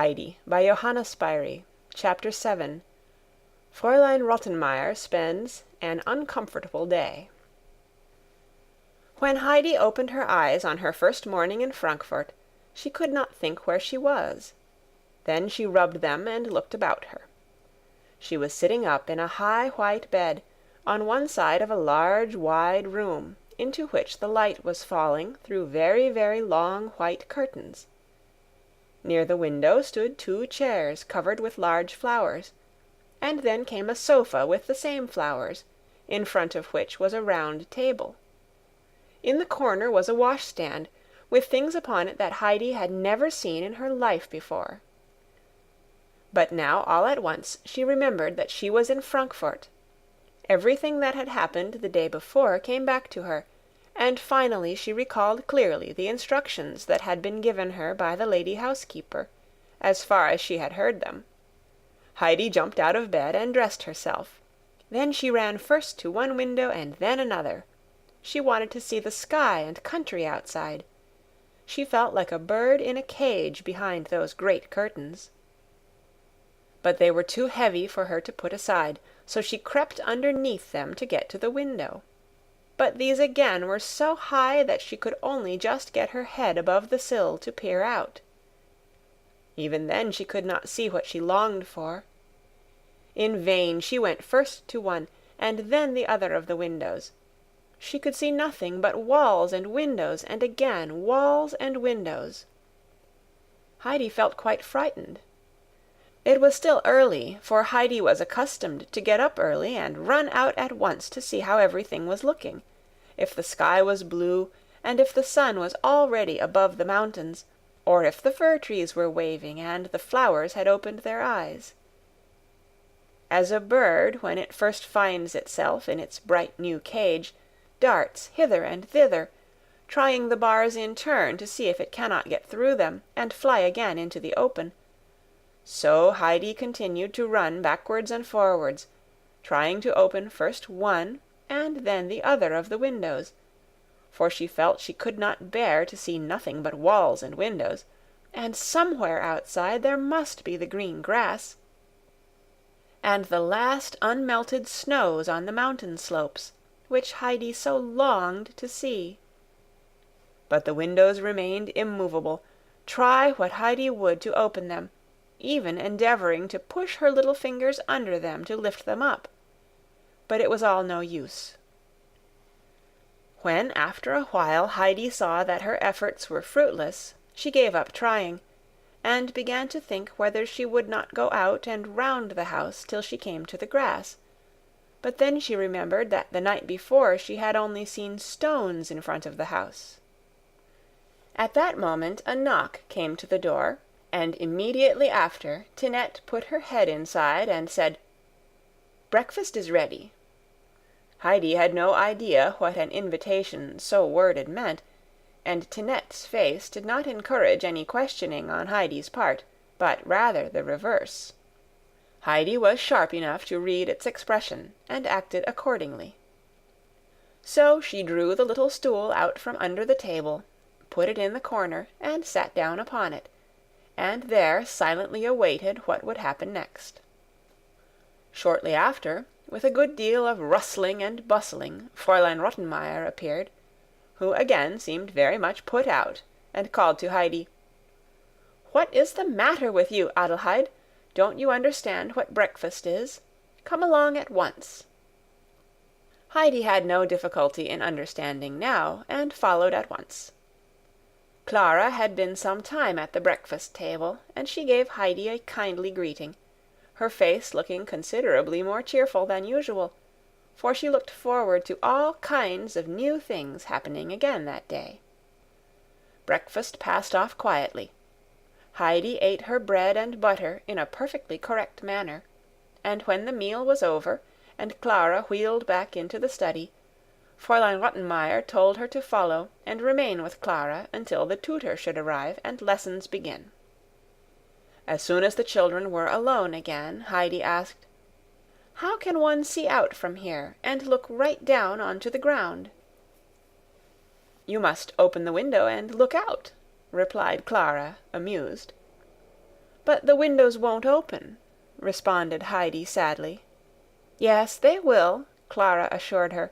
Heidi by Johanna Spyri. Chapter 7. Fräulein Rottenmeier Spends an Uncomfortable Day. When Heidi opened her eyes on her first morning in Frankfurt, she could not think where she was. Then she rubbed them and looked about her. She was sitting up in a high white bed, on one side of a large, wide room, into which the light was falling through very, very long white curtains. Near the window stood 2 chairs covered with large flowers, and then came a sofa with the same flowers, in front of which was a round table. In the corner was a washstand, with things upon it that Heidi had never seen in her life before. But now all at once she remembered that she was in Frankfurt. Everything that had happened the day before came back to her, and finally she recalled clearly the instructions that had been given her by the lady housekeeper, as far as she had heard them. Heidi jumped out of bed and dressed herself. Then she ran first to one window and then another. She wanted to see the sky and country outside. She felt like a bird in a cage behind those great curtains. But they were too heavy for her to put aside, so she crept underneath them to get to the window. But these again were so high that she could only just get her head above the sill to peer out. Even then she could not see what she longed for. In vain she went first to one and then the other of the windows. She could see nothing but walls and windows, and again walls and windows. Heidi felt quite frightened. It was still early, for Heidi was accustomed to get up early and run out at once to see how everything was looking, if the sky was blue, and if the sun was already above the mountains, or if the fir trees were waving and the flowers had opened their eyes. As a bird, when it first finds itself in its bright new cage, darts hither and thither, trying the bars in turn to see if it cannot get through them and fly again into the open, so Heidi continued to run backwards and forwards, trying to open first one and then the other of the windows, for she felt she could not bear to see nothing but walls and windows, and somewhere outside there must be the green grass, and the last unmelted snows on the mountain slopes, which Heidi so longed to see. But the windows remained immovable, try what Heidi would to open them, even endeavoring to push her little fingers under them to lift them up. But it was all no use. When after a while Heidi saw that her efforts were fruitless, she gave up trying, and began to think whether she would not go out and round the house till she came to the grass. But then she remembered that the night before she had only seen stones in front of the house. At that moment a knock came to the door, and immediately after Tinette put her head inside and said, "Breakfast is ready." Heidi had no idea what an invitation so worded meant, and Tinette's face did not encourage any questioning on Heidi's part, but rather the reverse. Heidi was sharp enough to read its expression, and acted accordingly. So she drew the little stool out from under the table, put it in the corner, and sat down upon it, and there silently awaited what would happen next. Shortly after, with a good deal of rustling and bustling, Fräulein Rottenmeier appeared, who again seemed very much put out, and called to Heidi, "What is the matter with you, Adelheid? Don't you understand what breakfast is? Come along at once." Heidi had no difficulty in understanding now, and followed at once. Clara had been some time at the breakfast table, and she gave Heidi a kindly greeting, her face looking considerably more cheerful than usual, for she looked forward to all kinds of new things happening again that day. Breakfast passed off quietly. Heidi ate her bread and butter in a perfectly correct manner, and when the meal was over, and Clara wheeled back into the study, Fräulein Rottenmeier told her to follow and remain with Clara until the tutor should arrive and lessons begin. As soon as the children were alone again, Heidi asked, "How can one see out from here and look right down onto the ground?" "You must open the window and look out," replied Clara, amused. "But the windows won't open," responded Heidi sadly. "Yes, they will," Clara assured her.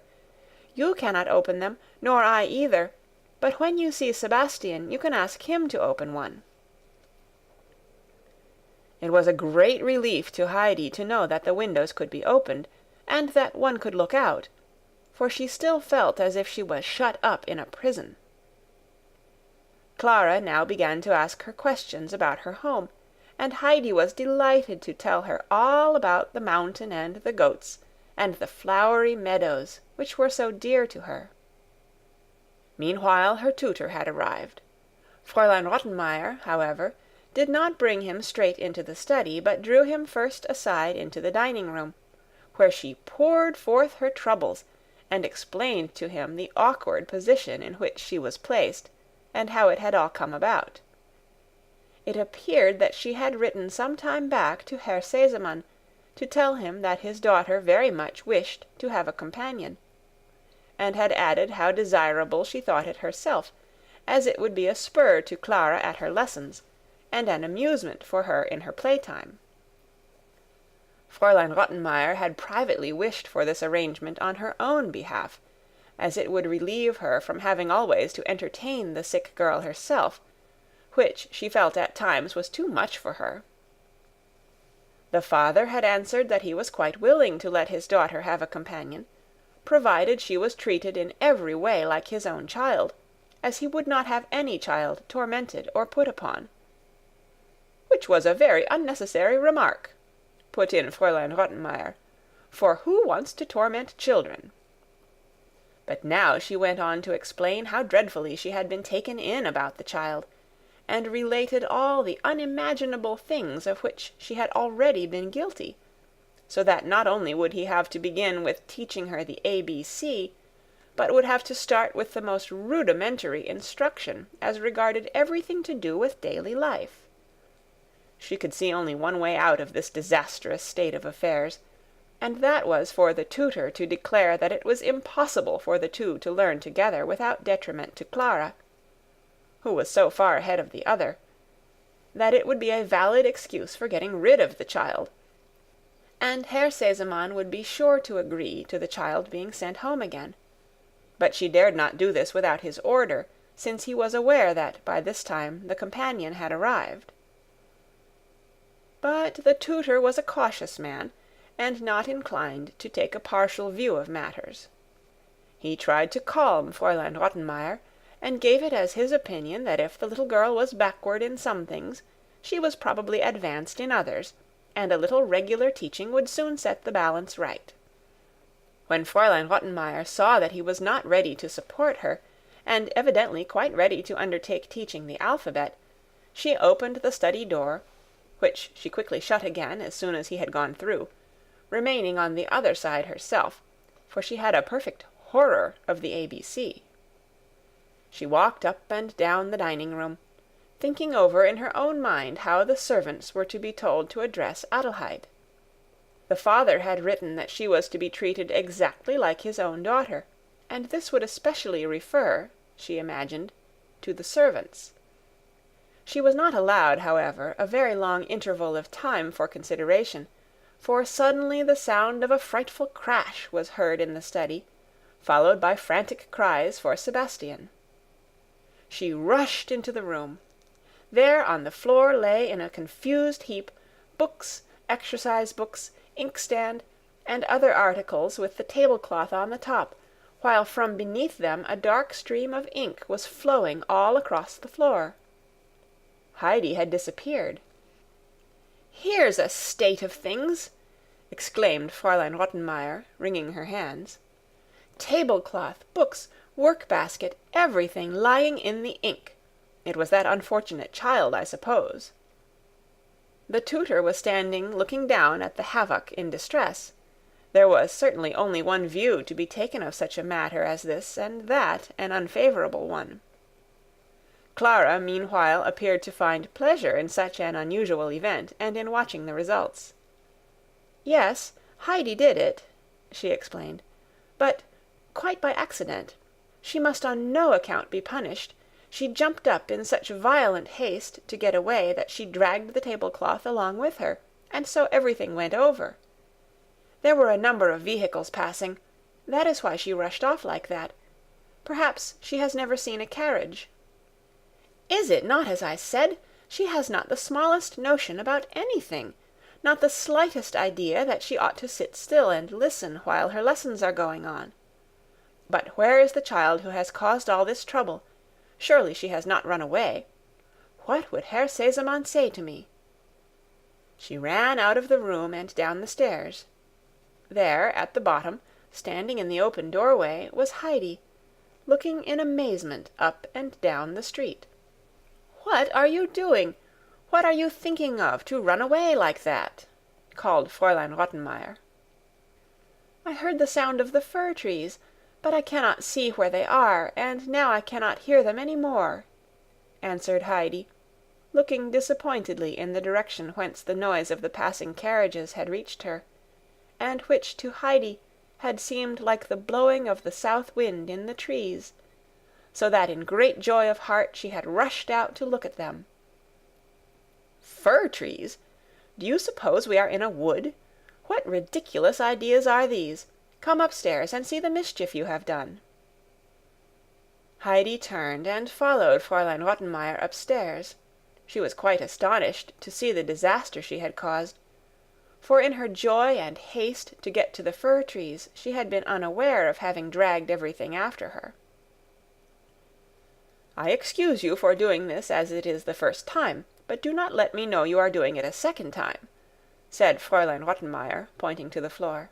"You cannot open them, nor I either, but when you see Sebastian you can ask him to open one." It was a great relief to Heidi to know that the windows could be opened, and that one could look out, for she still felt as if she was shut up in a prison. Clara now began to ask her questions about her home, and Heidi was delighted to tell her all about the mountain and the goats, and the flowery meadows, which were so dear to her. Meanwhile her tutor had arrived. Fräulein Rottenmeier, however, did not bring him straight into the study, but drew him first aside into the dining-room, where she poured forth her troubles, and explained to him the awkward position in which she was placed, and how it had all come about. It appeared that she had written some time back to Herr Sesemann to tell him that his daughter very much wished to have a companion, and had added how desirable she thought it herself, as it would be a spur to Clara at her lessons, and an amusement for her in her playtime. Fräulein Rottenmeier had privately wished for this arrangement on her own behalf, as it would relieve her from having always to entertain the sick girl herself, which she felt at times was too much for her. The father had answered that he was quite willing to let his daughter have a companion, provided she was treated in every way like his own child, as he would not have any child tormented or put upon. "Which was a very unnecessary remark," put in Fräulein Rottenmeier, "for who wants to torment children?" But now she went on to explain how dreadfully she had been taken in about the child, and related all the unimaginable things of which she had already been guilty, so that not only would he have to begin with teaching her the ABC, but would have to start with the most rudimentary instruction as regarded everything to do with daily life. She could see only one way out of this disastrous state of affairs, and that was for the tutor to declare that it was impossible for the two to learn together without detriment to Clara, who was so far ahead of the other, that it would be a valid excuse for getting rid of the child, and Herr Sesemann would be sure to agree to the child being sent home again. But she dared not do this without his order, since he was aware that by this time the companion had arrived. But the tutor was a cautious man, and not inclined to take a partial view of matters. He tried to calm Fräulein Rottenmeier, and gave it as his opinion that if the little girl was backward in some things, she was probably advanced in others, and a little regular teaching would soon set the balance right. When Fräulein Rottenmeier saw that he was not ready to support her, and evidently quite ready to undertake teaching the alphabet, she opened the study door, which she quickly shut again as soon as he had gone through, remaining on the other side herself, for she had a perfect horror of the ABC. She walked up and down the dining-room, thinking over in her own mind how the servants were to be told to address Adelheid. The father had written that she was to be treated exactly like his own daughter, and this would especially refer, she imagined, to the servants. She was not allowed, however, a very long interval of time for consideration, for suddenly the sound of a frightful crash was heard in the study, followed by frantic cries for Sebastian. She rushed into the room. There on the floor lay in a confused heap books, exercise books, inkstand, and other articles with the tablecloth on the top, while from beneath them a dark stream of ink was flowing all across the floor. Heidi had disappeared. "Here's a state of things!" exclaimed Fräulein Rottenmeier, wringing her hands. "Tablecloth, books, work-basket, everything lying in the ink. It was that unfortunate child, I suppose." The tutor was standing looking down at the havoc in distress. There was certainly only one view to be taken of such a matter as this, and that an unfavorable one. Clara meanwhile appeared to find pleasure in such an unusual event, and in watching the results. "Yes, Heidi did it," she explained, "but quite by accident. She must on no account be punished. She jumped up in such violent haste to get away that she dragged the tablecloth along with her, and so everything went over. There were a number of vehicles passing. That is why she rushed off like that. Perhaps she has never seen a carriage. Is it not as I said? She has not the smallest notion about anything, not the slightest idea that she ought to sit still and listen while her lessons are going on. But where is the child who has caused all this trouble? Surely she has not run away. What would Herr Sesemann say to me? She ran out of the room and down the stairs. There, at the bottom, standing in the open doorway, was Heidi, looking in amazement up and down the street. "What are you doing? What are you thinking of, to run away like that?" called Fräulein Rottenmeier. "I heard the sound of the fir trees, but I cannot see where they are, and now I cannot hear them any more," answered Heidi, looking disappointedly in the direction whence the noise of the passing carriages had reached her, and which to Heidi had seemed like the blowing of the south wind in the trees, so that in great joy of heart she had rushed out to look at them. "Fir trees? Do you suppose we are in a wood? What ridiculous ideas are these? Come upstairs and see the mischief you have done." Heidi turned and followed Fräulein Rottenmeier upstairs. She was quite astonished to see the disaster she had caused, for in her joy and haste to get to the fir trees she had been unaware of having dragged everything after her. "I excuse you for doing this as it is the first time, but do not let me know you are doing it a second time," said Fräulein Rottenmeier, pointing to the floor.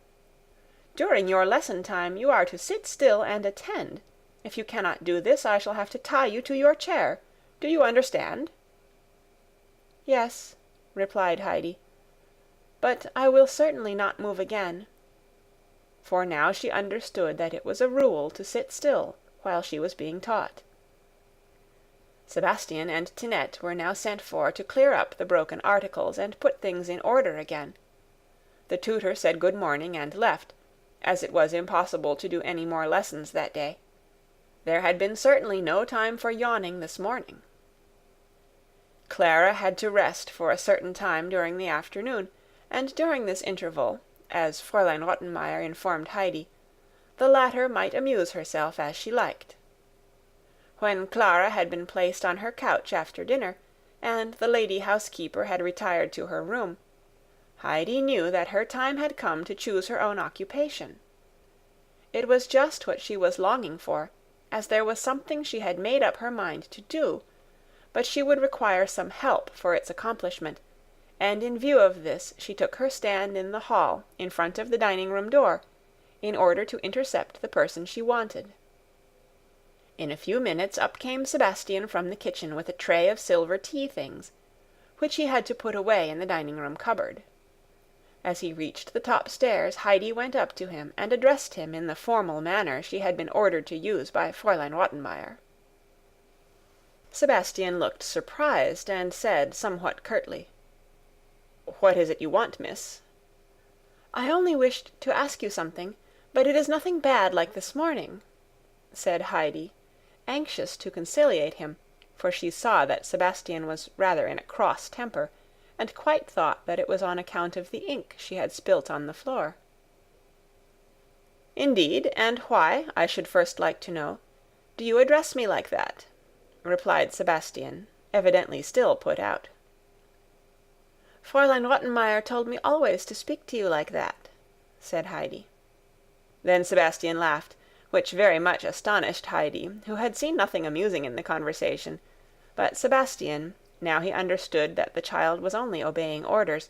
"During your lesson time you are to sit still and attend. If you cannot do this, I shall have to tie you to your chair. Do you understand?" "Yes," replied Heidi, "but I will certainly not move again." For now she understood that it was a rule to sit still while she was being taught. Sebastian and Tinette were now sent for to clear up the broken articles and put things in order again. The tutor said good morning and left, as it was impossible to do any more lessons that day. There had been certainly no time for yawning this morning. Clara had to rest for a certain time during the afternoon, and during this interval, as Fräulein Rottenmeier informed Heidi, the latter might amuse herself as she liked. When Clara had been placed on her couch after dinner, and the lady housekeeper had retired to her room, Heidi knew that her time had come to choose her own occupation. It was just what she was longing for, as there was something she had made up her mind to do, but she would require some help for its accomplishment, and in view of this she took her stand in the hall in front of the dining-room door, in order to intercept the person she wanted. In a few minutes up came Sebastian from the kitchen with a tray of silver tea-things, which he had to put away in the dining-room cupboard. As he reached the top stairs, Heidi went up to him and addressed him in the formal manner she had been ordered to use by Fräulein Rottenmeier. Sebastian looked surprised and said somewhat curtly, "What is it you want, miss?" "I only wished to ask you something, but it is nothing bad like this morning," said Heidi, anxious to conciliate him, for she saw that Sebastian was rather in a cross temper, and quite thought that it was on account of the ink she had spilt on the floor. "Indeed, and why, I should first like to know. Do you address me like that?" replied Sebastian, evidently still put out. "Fräulein Rottenmeier told me always to speak to you like that," said Heidi. Then Sebastian laughed, which very much astonished Heidi, who had seen nothing amusing in the conversation, but Sebastian, now he understood that the child was only obeying orders,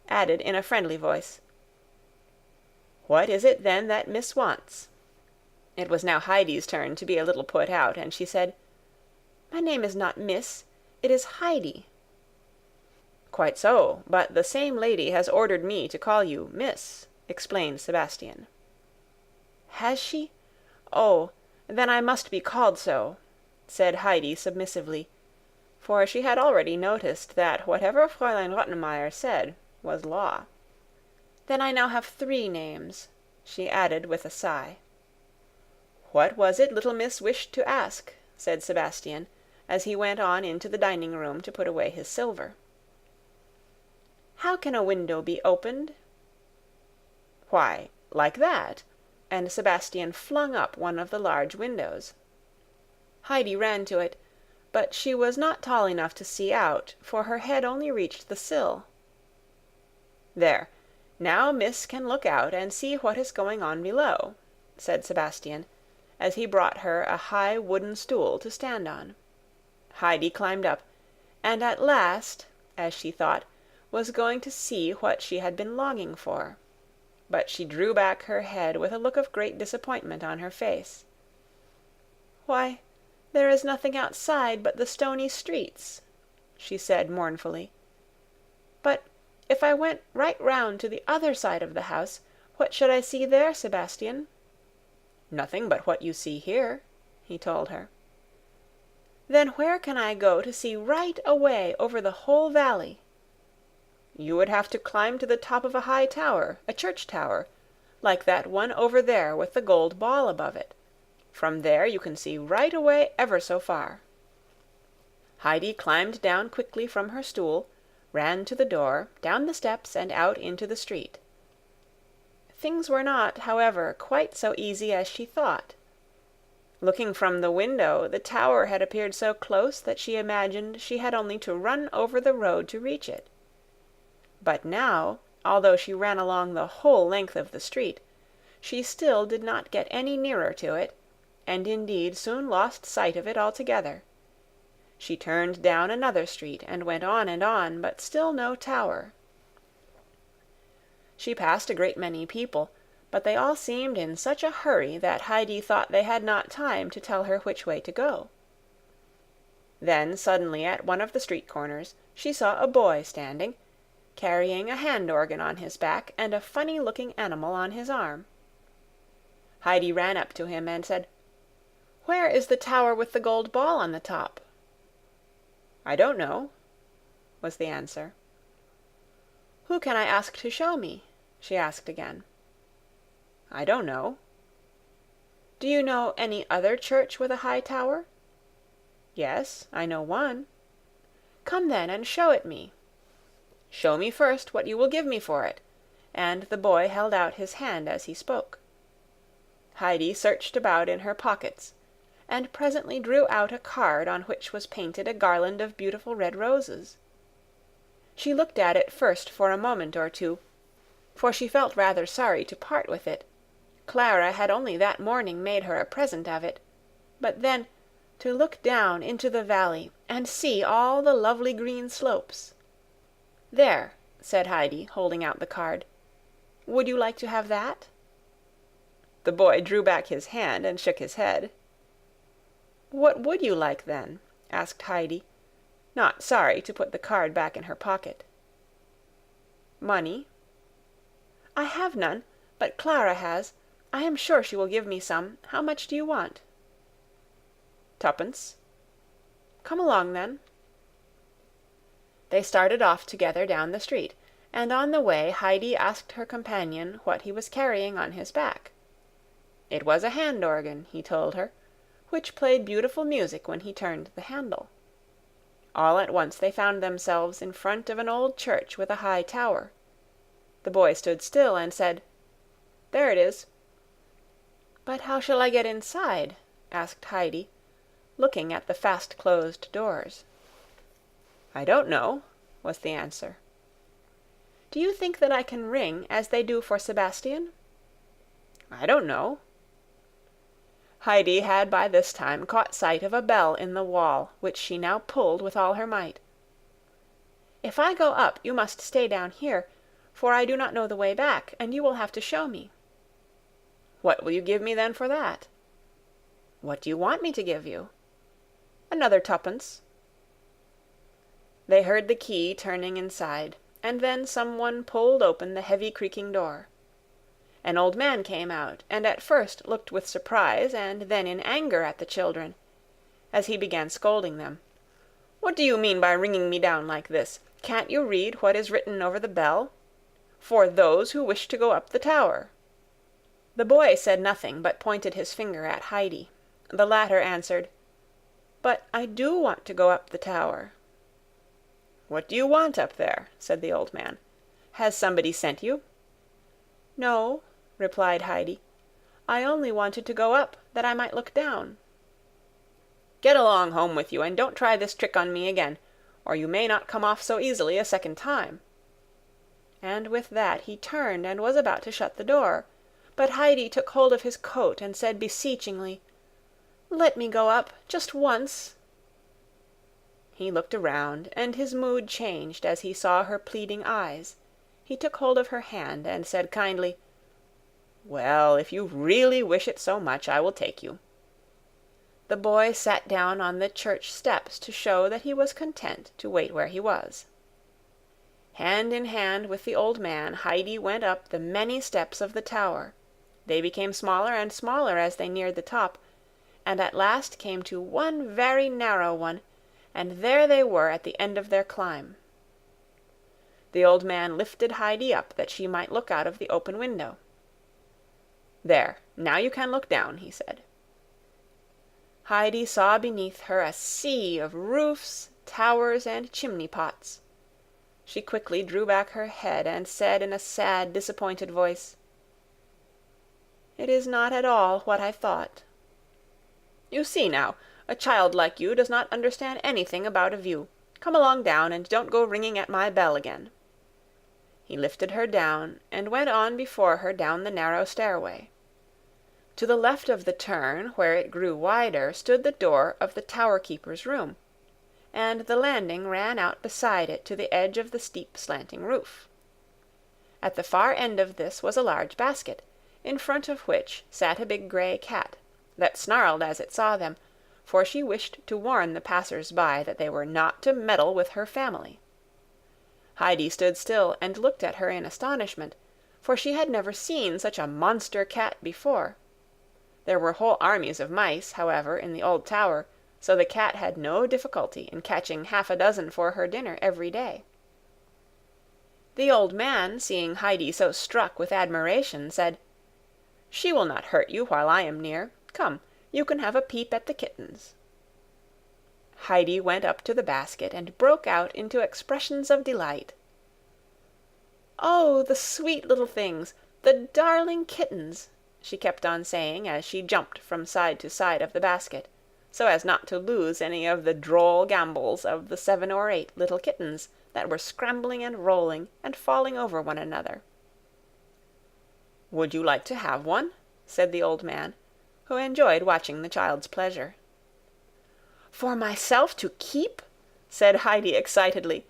added in a friendly voice, "What is it then that Miss wants?" It was now Heidi's turn to be a little put out, and she said, "My name is not Miss, it is Heidi." "Quite so, but the same lady has ordered me to call you Miss," explained Sebastian. "Has she? Oh, then I must be called so," said Heidi submissively, for she had already noticed that whatever Fräulein Rottenmeier said was law. "Then I now have 3 names," she added with a sigh. "What was it little miss wished to ask?" said Sebastian, as he went on into the dining-room to put away his silver. "How can a window be opened?" "Why, like that," and Sebastian flung up one of the large windows. Heidi ran to it, but she was not tall enough to see out, for her head only reached the sill. "There, now Miss can look out and see what is going on below," said Sebastian, as he brought her a high wooden stool to stand on. Heidi climbed up, and at last, as she thought, was going to see what she had been longing for. But she drew back her head with a look of great disappointment on her face. "Why, there is nothing outside but the stony streets," she said mournfully. "But if I went right round to the other side of the house, what should I see there, Sebastian?" "Nothing but what you see here," he told her. "Then where can I go to see right away over the whole valley?" "You would have to climb to the top of a high tower, a church tower, like that one over there with the gold ball above it. From there you can see right away ever so far." Heidi climbed down quickly from her stool, ran to the door, down the steps, and out into the street. Things were not, however, quite so easy as she thought. Looking from the window, the tower had appeared so close that she imagined she had only to run over the road to reach it. But now, although she ran along the whole length of the street, she still did not get any nearer to it, and indeed soon lost sight of it altogether. She turned down another street and went on, but still no tower. She passed a great many people, but they all seemed in such a hurry that Heidi thought they had not time to tell her which way to go. Then suddenly at one of the street corners she saw a boy standing, carrying a hand-organ on his back and a funny-looking animal on his arm. Heidi ran up to him and said, "Where is the tower with the gold ball on the top?" "I don't know," was the answer. "Who can I ask to show me?" she asked again. "I don't know." "Do you know any other church with a high tower?" "Yes, I know one." "Come then and show it me." "Show me first what you will give me for it," and the boy held out his hand as he spoke. Heidi searched about in her pockets, and presently drew out a card on which was painted a garland of beautiful red roses. She looked at it first for a moment or two, for she felt rather sorry to part with it. Clara had only that morning made her a present of it, but then to look down into the valley and see all the lovely green slopes. "There," said Heidi, holding out the card. "Would you like to have that?" The boy drew back his hand and shook his head. "What would you like then?" asked Heidi, not sorry to put the card back in her pocket. "Money?" "I have none, but Clara has. I am sure she will give me some. How much do you want?" "Twopence." "Come along then." They started off together down the street, and on the way Heidi asked her companion what he was carrying on his back. It was a hand-organ, he told her, which played beautiful music when he turned the handle. All at once they found themselves in front of an old church with a high tower. The boy stood still and said, "There it is." "But how shall I get inside?" asked Heidi, looking at the fast-closed doors. "I don't know," was the answer. "Do you think that I can ring as they do for Sebastian?" "I don't know." Heidi had by this time caught sight of a bell in the wall, which she now pulled with all her might. "If I go up, you must stay down here, for I do not know the way back, and you will have to show me." "What will you give me then for that?" "What do you want me to give you?" "Another twopence." They heard the key turning inside, and then someone pulled open the heavy creaking door. An old man came out, and at first looked with surprise and then in anger at the children, as he began scolding them. "What do you mean by ringing me down like this? Can't you read what is written over the bell? 'For those who wish to go up the tower.'" The boy said nothing, but pointed his finger at Heidi. The latter answered, But I do want to go up the tower." "What do you want up there?" said the old man. "Has somebody sent you?" "No," replied Heidi. "I only wanted to go up that I might look down." "Get along home with you, and don't try this trick on me again, or you may not come off so easily a second time." And with that he turned and was about to shut the door, but Heidi took hold of his coat and said beseechingly, "Let me go up, just once." He looked around, and his mood changed as he saw her pleading eyes. He took hold of her hand and said kindly, "Well, if you really wish it so much, I will take you." The boy sat down on the church steps to show that he was content to wait where he was. Hand in hand with the old man, Heidi went up the many steps of the tower. They became smaller and smaller as they neared the top, and at last came to one very narrow one, and there they were at the end of their climb. The old man lifted Heidi up that she might look out of the open window. "There, now you can look down," he said. Heidi saw beneath her a sea of roofs, towers, and chimney-pots. She quickly drew back her head and said in a sad, disappointed voice, "It is not at all what I thought." "You see now, a child like you does not understand anything about a view. Come along down, and don't go ringing at my bell again." He lifted her down, and went on before her down the narrow stairway. To the left of the turn, where it grew wider, stood the door of the tower-keeper's room, and the landing ran out beside it to the edge of the steep slanting roof. At the far end of this was a large basket, in front of which sat a big grey cat, that snarled as it saw them, for she wished to warn the passers-by that they were not to meddle with her family. Heidi stood still and looked at her in astonishment, for she had never seen such a monster cat before. There were whole armies of mice, however, in the old tower, so the cat had no difficulty in catching half a dozen for her dinner every day. The old man, seeing Heidi so struck with admiration, said, "She will not hurt you while I am near. Come, you can have a peep at the kittens." Heidi went up to the basket and broke out into expressions of delight. "Oh, the sweet little things, the darling kittens!" she kept on saying as she jumped from side to side of the basket, so as not to lose any of the droll gambols of the 7 or 8 little kittens that were scrambling and rolling and falling over one another. "Would you like to have one?" said the old man, who enjoyed watching the child's pleasure. "For myself to keep?" said Heidi excitedly,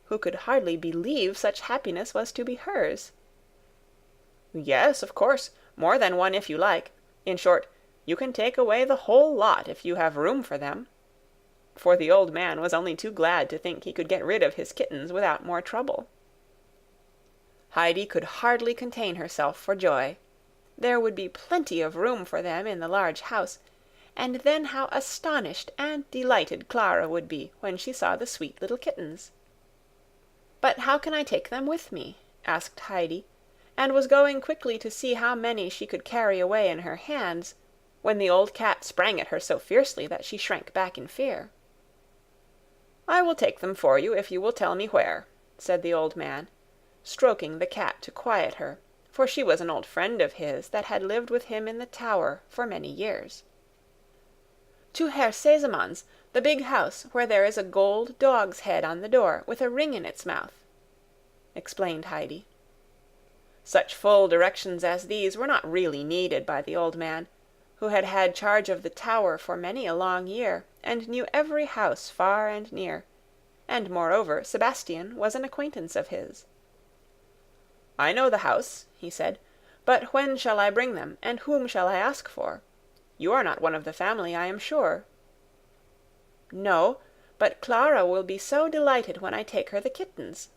who could hardly believe such happiness was to be hers. "Yes, of course, more than one if you like. In short, you can take away the whole lot if you have room for them." For the old man was only too glad to think he could get rid of his kittens without more trouble. Heidi could hardly contain herself for joy. There would be plenty of room for them in the large house, and then how astonished and delighted Clara would be when she saw the sweet little kittens. "But how can I take them with me?" asked Heidi, and was going quickly to see how many she could carry away in her hands, when the old cat sprang at her so fiercely that she shrank back in fear. "I will take them for you if you will tell me where," said the old man, stroking the cat to quiet her, for she was an old friend of his that had lived with him in the tower for many years. "To Herr Seseman's, the big house where there is a gold dog's head on the door with a ring in its mouth," explained Heidi. Such full directions as these were not really needed by the old man, who had had charge of the tower for many a long year, and knew every house far and near, and moreover Sebastian was an acquaintance of his. "I know the house," he said, "but when shall I bring them, and whom shall I ask for? You are not one of the family, I am sure." "No, but Clara will be so delighted when I take her the kittens."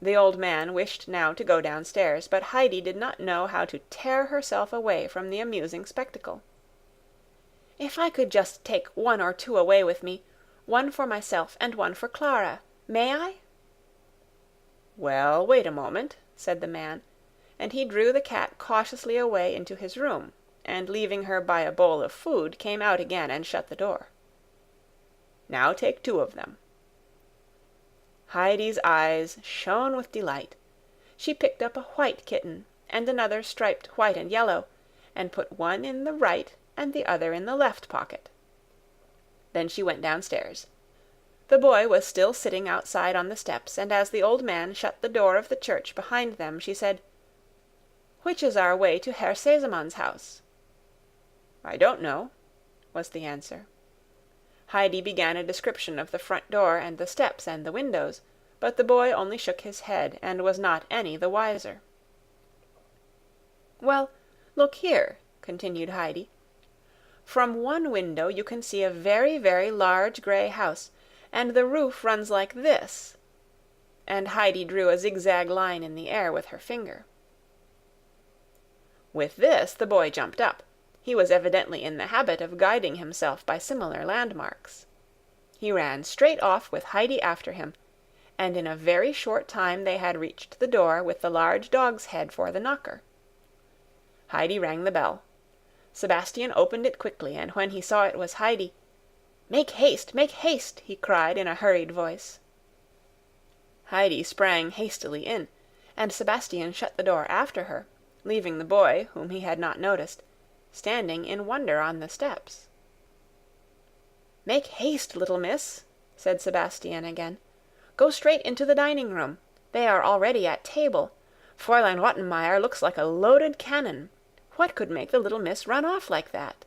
The old man wished now to go downstairs, but Heidi did not know how to tear herself away from the amusing spectacle. "If I could just take 1 or 2 away with me, one for myself and one for Clara, may I?" "Well, wait a moment," said the man, and he drew the cat cautiously away into his room, and leaving her by a bowl of food, came out again and shut the door. "Now take 2 of them." Heidi's eyes shone with delight. She picked up a white kitten and another striped white and yellow, and put one in the right and the other in the left pocket. Then she went downstairs. The boy was still sitting outside on the steps, and as the old man shut the door of the church behind them, she said, "Which is our way to Herr Sesamann's house?" "I don't know," was the answer. Heidi began a description of the front door and the steps and the windows, but the boy only shook his head and was not any the wiser. "Well, look here," continued Heidi. "From one window you can see a very, very large grey house, and the roof runs like this," and Heidi drew a zigzag line in the air with her finger. With this the boy jumped up. He was evidently in the habit of guiding himself by similar landmarks. He ran straight off with Heidi after him, and in a very short time they had reached the door with the large dog's head for the knocker. Heidi rang the bell. Sebastian opened it quickly, and when he saw it was Heidi, make haste," he cried in a hurried voice. Heidi sprang hastily in, and Sebastian shut the door after her, leaving the boy, whom he had not noticed, standing in wonder on the steps. "Make haste, little miss," said Sebastian again. "Go straight into the dining room. They are already at table. Fräulein Rottenmeier looks like a loaded cannon. What could make the little miss run off like that?"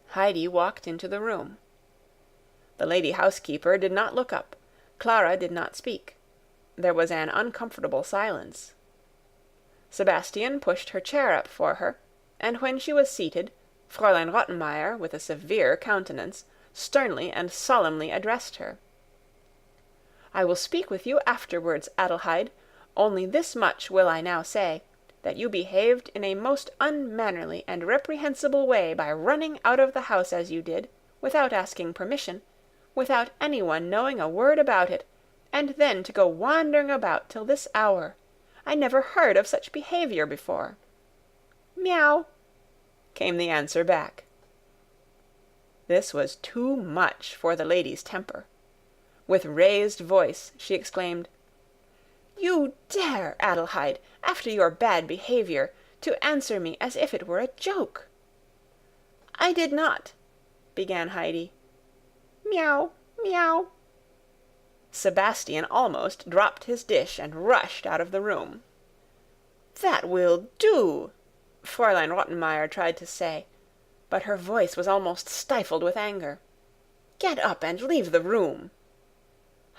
Heidi walked into the room. The lady housekeeper did not look up. Clara did not speak. There was an uncomfortable silence. Sebastian pushed her chair up for her, and when she was seated, Fräulein Rottenmeier, with a severe countenance, sternly and solemnly addressed her. "I will speak with you afterwards, Adelheid. Only this much will I now say, that you behaved in a most unmannerly and reprehensible way by running out of the house as you did, without asking permission, without anyone knowing a word about it, and then to go wandering about till this hour. I never heard of such behavior before." "Meow," came the answer back. This was too much for the lady's temper. With raised voice she exclaimed, "You dare, Adelheid, after your bad behavior, to answer me as if it were a joke." "I did not," began Heidi. "Meow, meow." Sebastian almost dropped his dish and rushed out of the room. "That will do," Fräulein Rottenmeier tried to say, but her voice was almost stifled with anger. "Get up and leave the room."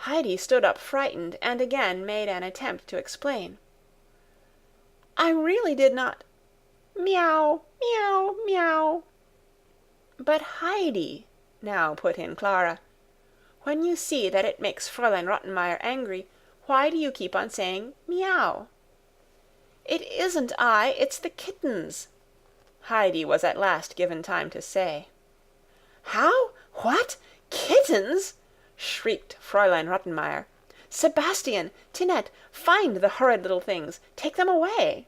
Heidi stood up frightened, and again made an attempt to explain. "I really did not—" "Meow, meow, meow." "But Heidi," now put in Clara, "when you see that it makes Fräulein Rottenmeier angry, why do you keep on saying meow?" "It isn't I, it's the kittens," Heidi was at last given time to say. "How? What? Kittens?" shrieked Fräulein Rottenmeier. "Sebastian, Tinette, find the horrid little things. Take them away."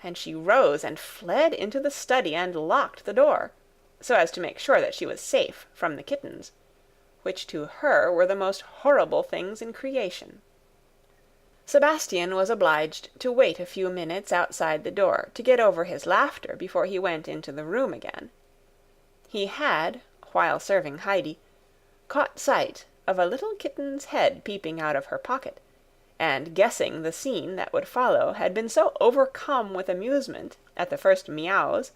And she rose and fled into the study and locked the door, so as to make sure that she was safe from the kittens, which to her were the most horrible things in creation. Sebastian was obliged to wait a few minutes outside the door to get over his laughter before he went into the room again. He had, while serving Heidi, caught sight of a little kitten's head peeping out of her pocket, and guessing the scene that would follow, had been so overcome with amusement at the first meows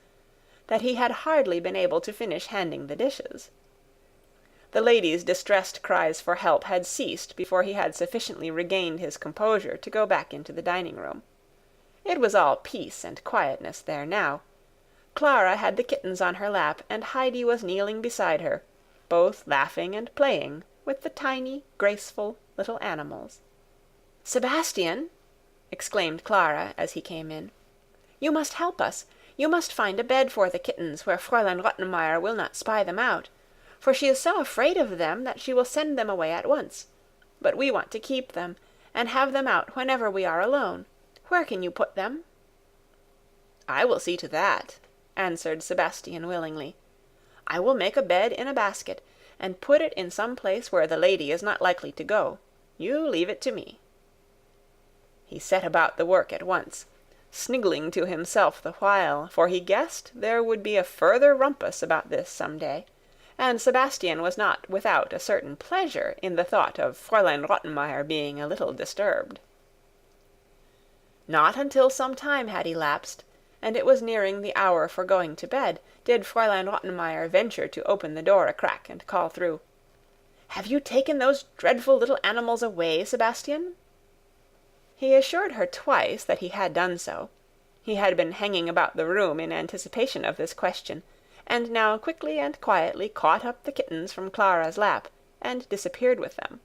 that he had hardly been able to finish handing the dishes. The lady's distressed cries for help had ceased before he had sufficiently regained his composure to go back into the dining-room. It was all peace and quietness there now. Clara had the kittens on her lap, and Heidi was kneeling beside her, both laughing and playing with the tiny, graceful little animals. "Sebastian," exclaimed Clara as he came in, "you must help us. You must find a bed for the kittens where Fräulein Rottenmeier will not spy them out, for she is so afraid of them that she will send them away at once. But we want to keep them, and have them out whenever we are alone. Where can you put them?" "I will see to that," answered Sebastian willingly. "I will make a bed in a basket, and put it in some place where the lady is not likely to go. You leave it to me." He set about the work at once, sniggling to himself the while, for he guessed there would be a further rumpus about this some day, and Sebastian was not without a certain pleasure in the thought of Fräulein Rottenmeier being a little disturbed. Not until some time had elapsed, and it was nearing the hour for going to bed, did Fräulein Rottenmeier venture to open the door a crack and call through, "Have you taken those dreadful little animals away, Sebastian?" He assured her twice that he had done so. He had been hanging about the room in anticipation of this question, and now quickly and quietly caught up the kittens from Clara's lap, and disappeared with them.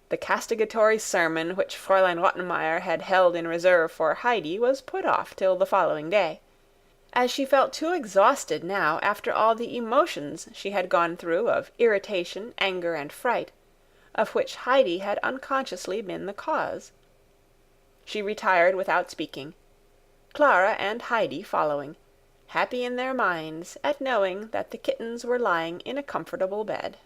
The castigatory sermon which Fräulein Rottenmeier had held in reserve for Heidi was put off till the following day, as she felt too exhausted now after all the emotions she had gone through of irritation, anger, and fright, of which Heidi had unconsciously been the cause. She retired without speaking, Clara and Heidi following, happy in their minds at knowing that the kittens were lying in a comfortable bed.